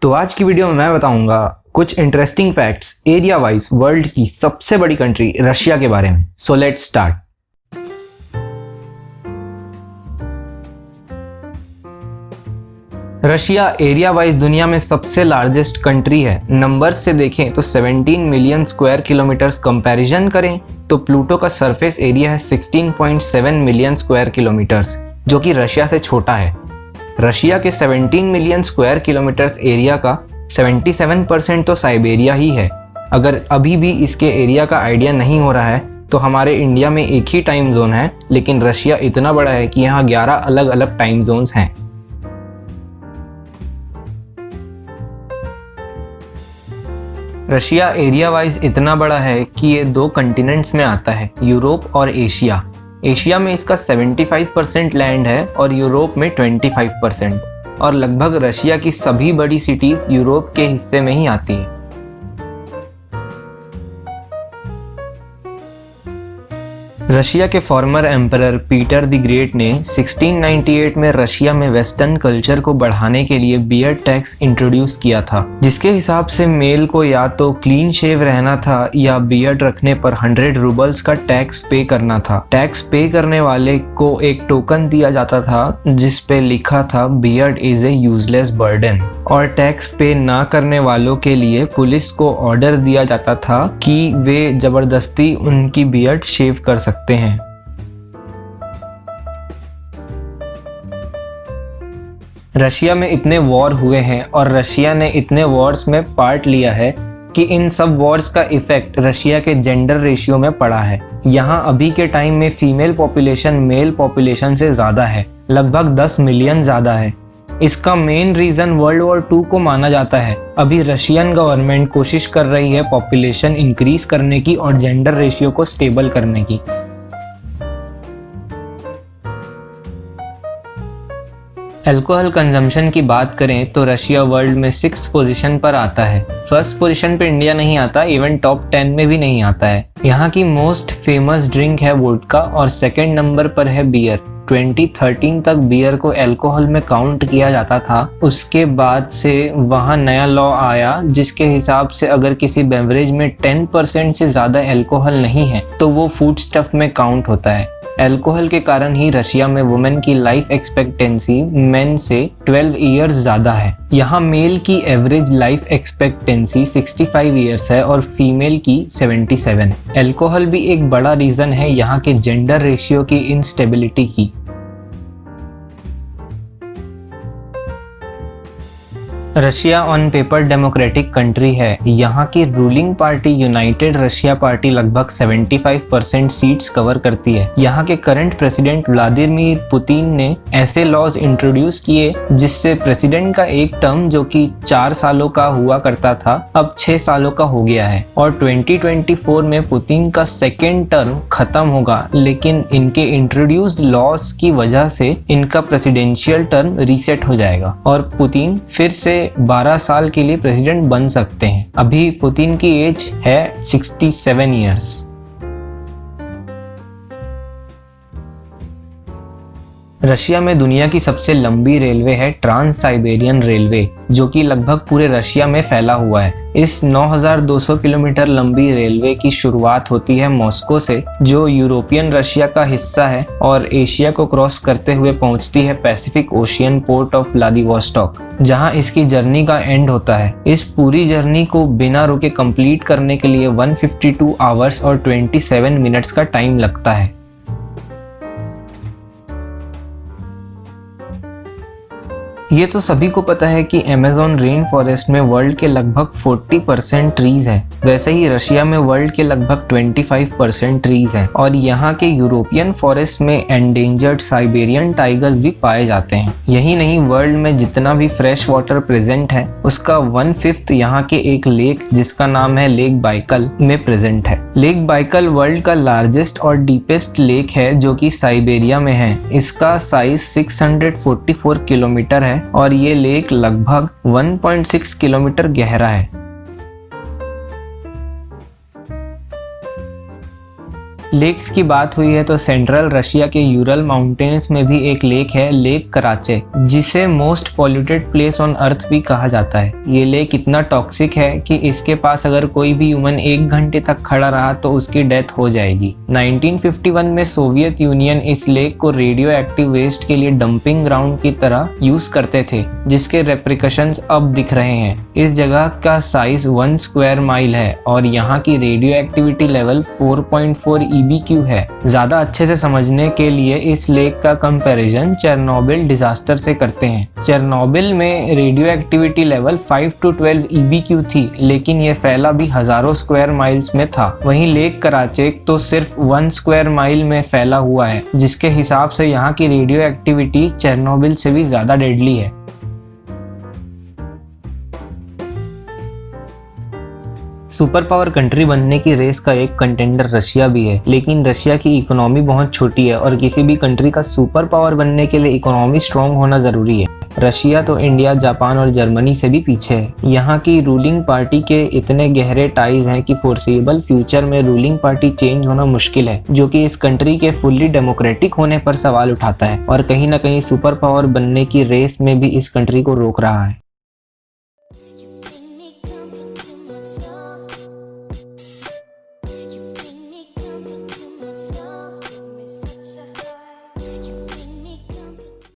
तो आज की वीडियो में मैं बताऊंगा कुछ interesting facts area wise world की सबसे बड़ी कंट्री रशिया के बारे में। So let's start. Russia area wise दुनिया में सबसे लार्जेस्ट कंट्री है। नंबर्स से देखें तो 17 मिलियन स्क्वायर किलोमीटर्स, कंपैरिजन करें तो प्लूटो का सरफेस एरिया है 16.7 मिलियन स्क्वायर किलोमीटर्स, जो कि रशिया से छोटा है। रशिया के 17 मिलियन स्क्वायर किलोमीटर्स एरिया का 77% तो साइबेरिया ही है। अगर अभी भी इसके एरिया का आइडिया नहीं हो रहा है तो हमारे इंडिया में एक ही टाइम जोन है, लेकिन रशिया इतना बड़ा है कि यहाँ 11 अलग अलग टाइम जोन्स हैं। रशिया एरिया वाइज इतना बड़ा है कि ये 2 कॉन्टिनेंट्स में आता है, यूरोप और एशिया। एशिया में इसका 75% लैंड है और यूरोप में 25%, और लगभग रशिया की सभी बड़ी सिटीज यूरोप के हिस्से में ही आती है। रशिया के farmer emperor Peter the great ने 1698 में रशिया में वेस्टर्न कल्चर को बढ़ाने के लिए बियर्ड टैक्स इंट्रोड्यूस किया था, जिसके हिसाब से मेल को या तो क्लीन शेव रहना था या बियर्ड रखने पर 100 रूबल्स का टैक्स पे करना था। टैक्स पे करने वाले को एक टोकन दिया जाता था जिस पे लिखा था beard is a useless burden, और टैक्स पे ना करने वालों के लिए पुलिस को ऑर्डर दिया जाता था कि वे जबरदस्ती उनकी बियर्ड शेव कर सकते हैं। रशिया में इतने वॉर हुए हैं और रशिया ने इतने वॉर्स में पार्ट लिया है कि इन सब वॉर्स का इफेक्ट रशिया के जेंडर रेशियो में पड़ा है। यहाँ अभी के टाइम में फीमेल पॉपुलेशन मेल पॉपुलेशन से ज़्यादा है, लगभग 10 मिलियन ज़्यादा है। इसका मेन रीज़न वर्ल्ड वॉर 2 को माना जाता है। अभी रशियन गवर्नमेंट कोशिश कर रही है पॉपुलेशन इंक्रीज करने की और जेंडर रेशियो को स्टेबल करने की। अल्कोहल कंजम्पशन की बात करें तो रशिया वर्ल्ड में 6th पोजीशन पर आता है। फर्स्ट पोजीशन पे इंडिया नहीं आता, इवन टॉप 10 में भी नहीं आता है। यहाँ की मोस्ट फेमस ड्रिंक है वोडका और सेकंड नंबर पर है बियर। 2013 तक बियर को अल्कोहल में काउंट किया जाता था। उसके बाद से वहाँ नया लॉ आया जिसके हिसाब से अगर किसी बेवरेज में 10% से ज़्यादा अल्कोहल नहीं है तो वो फूड स्टफ में काउंट होता है। अल्कोहल के कारण ही रशिया में वुमेन की लाइफ एक्सपेक्टेंसी मेन से 12 इयर्स ज़्यादा है। यहाँ मेल की एवरेज लाइफ एक्सपेक्टेंसी 65 इयर्स है और फीमेल की 77। अल्कोहल भी एक बड़ा रीज़न है यहाँ के जेंडर रेशियो की इनस्टेबिलिटी की। Russia on paper democratic country है। यहाँ की ruling party United Russia party लगभग 75% सीट्स कवर करती है। यहाँ के करंट प्रेसिडेंट व्लादिमीर पुतिन ने ऐसे लॉज इंट्रोड्यूस किए जिससे प्रेसिडेंट का एक टर्म जो कि 4 सालों का हुआ करता था अब 6 सालों का हो गया है, और 2024 में पुतिन का सेकेंड टर्म खत्म होगा, लेकिन इनके इंट्रोड्यूस्ड लॉज की वजह से इनका प्रेसिडेंशियल टर्म रीसेट हो जाएगा और पुतिन फिर से 12 साल के लिए प्रेसिडेंट बन सकते हैं। अभी पुतिन की एज है 67 इयर्स। रशिया में दुनिया की सबसे लंबी रेलवे है ट्रांस साइबेरियन रेलवे, जो कि लगभग पूरे रशिया में फैला हुआ है। इस 9200 किलोमीटर लंबी रेलवे की शुरुआत होती है मॉस्को से, जो यूरोपियन रशिया का हिस्सा है, और एशिया को क्रॉस करते हुए पहुंचती है Pacific ocean port of Vladivostok, जहां इसकी जर्नी का एंड होता है। इस पूरी जर्नी को बिना रुके कंप्लीट करने के लिए 152 आवर्स और 27 मिनट्स का टाइम लगता है। ये तो सभी को पता है कि अमेज़न रेन फॉरेस्ट में वर्ल्ड के लगभग 40% ट्रीज हैं। वैसे ही रशिया में वर्ल्ड के लगभग 25% ट्रीज हैं, और यहाँ के यूरोपियन फॉरेस्ट में एंडेंजर्ड साइबेरियन टाइगर्स भी पाए जाते हैं। यही नहीं, वर्ल्ड में जितना भी फ्रेश वाटर प्रेजेंट है उसका 1/5 यहाँ के एक लेक जिसका नाम है लेक बाइकल में प्रेजेंट है। लेक बाइकल वर्ल्ड का लार्जेस्ट और डीपेस्ट लेक है जो कि साइबेरिया में है। इसका साइज 644 किलोमीटर है और ये लेक लगभग 1.6 किलोमीटर गहरा है। लेक्स की बात हुई है तो सेंट्रल रशिया के यूरल माउंटेन्स में भी एक लेक है, लेक कराचे, जिसे most polluted place on earth भी कहा जाता है। ये लेक इतना टॉक्सिक है कि इसके पास अगर कोई भी ह्यूमन 1 घंटे तक खड़ा रहा तो उसकी डेथ हो जाएगी। 1951 में सोवियत यूनियन इस लेक को रेडियो एक्टिव वेस्ट के लिए डंपिंग ग्राउंड की तरह यूज करते थे, जिसके रेप्रिकॉशंस अब दिख रहे हैं। इस जगह का साइज 1 स्क्वायर माइल है और यहाँ की रेडियो एक्टिविटी लेवल 4.4 EBQ है। ज्यादा अच्छे से समझने के लिए इस लेक का कंपैरिजन चेरनोबिल डिजास्टर से करते हैं। चेरनोबिल में radio activity level 5 to 12 EBQ थी, लेकिन ये फैला भी हजारों स्क्वायर माइल्स में था। वहीं लेक कराचेक तो सिर्फ 1 स्क्वायर माइल में फैला हुआ है, जिसके हिसाब से यहाँ की रेडियो एक्टिविटी चेरनोबिल से भी ज्यादा डेडली है। सुपर पावर कंट्री बनने की रेस का एक कंटेंडर रशिया भी है, लेकिन रशिया की इकोनॉमी बहुत छोटी है और किसी भी कंट्री का सुपर पावर बनने के लिए इकोनॉमी स्ट्रांग होना जरूरी है। रशिया तो इंडिया, जापान और जर्मनी से भी पीछे है। यहाँ की रूलिंग पार्टी के इतने गहरे टाइज हैं कि फोर्सेबल फ्यूचर में रूलिंग पार्टी चेंज होना मुश्किल है, जो कि इस कंट्री के फुल्ली डेमोक्रेटिक होने पर सवाल उठाता है और कहीं ना कहीं सुपर पावर बनने की रेस में भी इस कंट्री को रोक रहा है।